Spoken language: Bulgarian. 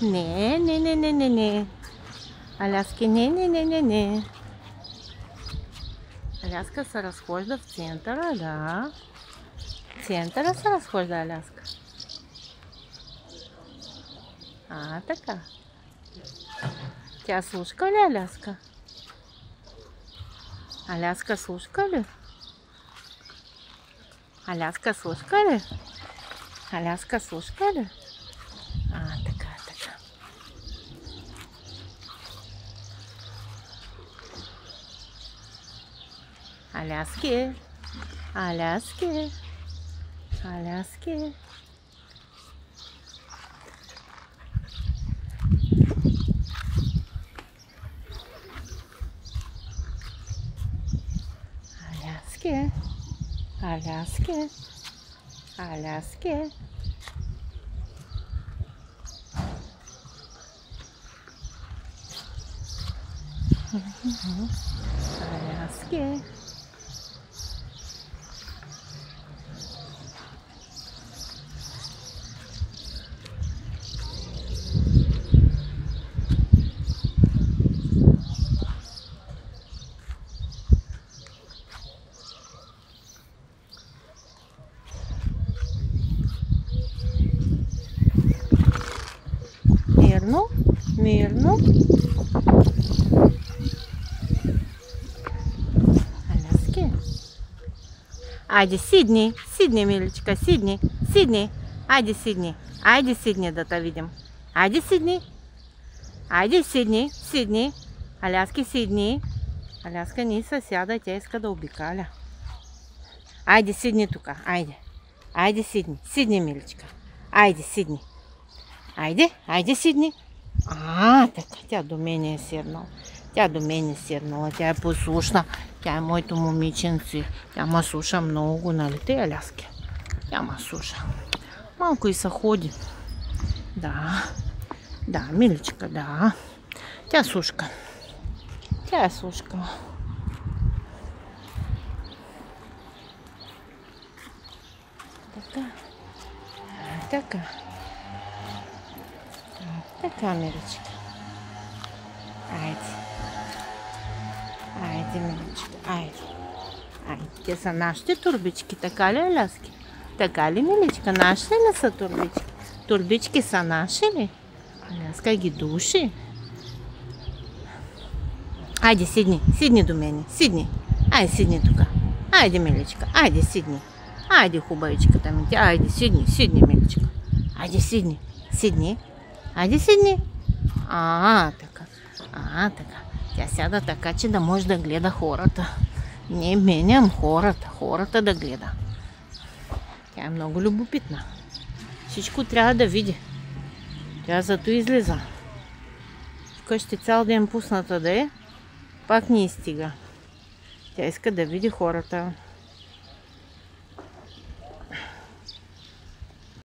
Не, не, не, не, не, не. Аляски, не, не, не, не, не. Аляска се разхожда в центъра, да. В центъра се разхожда Аляска. Така. Тя слушка ли Аляска? Аляска слушка ли? Аляска слушка ли? Аляска слушка ли? Така. Аляски. Аляски. Аляски. Аляски. Аляски. Аляски. Аляски. Мирно, мирно. Аляски. Айде, Сидни, Сидни, миличка, Сидни, Сидни. Айде, Сидни, айде, Сидни, да те видим. Айде, Сидни. Айде, Сидни, Сидни. Аляски, Сидни. Аляска не се сяда, тя иска да обикаля. Айде, Сидни тук, айде. Айде, Сидни, Сидни, миличка. Айде, Сидни. Айде, айде, Сидни. Така, тя до мене е седнала. Тя до мене е седнала, тя е послушна. Тя е моето момиченце. Тя ма слуша много, нали те, Аляски? Тя ма слуша. Малко и се ходи. Да, миличка, да. Тя слушка. Тя е слушка. Така, миличка. Айде, миличка, айде. Те са нашите турбички, така ли, Аляски? Така ли, миличка? Наши ли са турбички? Турбички са наши ли? Аляска ги души. Айде, Сидни до мене, Сидни. Айде, Сидни тук. Айде, миличка, айде, Сидни. Айде, хубавичката ми. Айде, Сидни, миличка. Айде, Сидни. Айде, Сидни. Така. Тя сяда така, че да може да гледа хората. Не меням хората да гледа. Тя е много любопитна. Всичко трябва да види. Тя зато излиза. Вкъщи цял ден пусната да е, пак не изстига. Тя иска да види хората.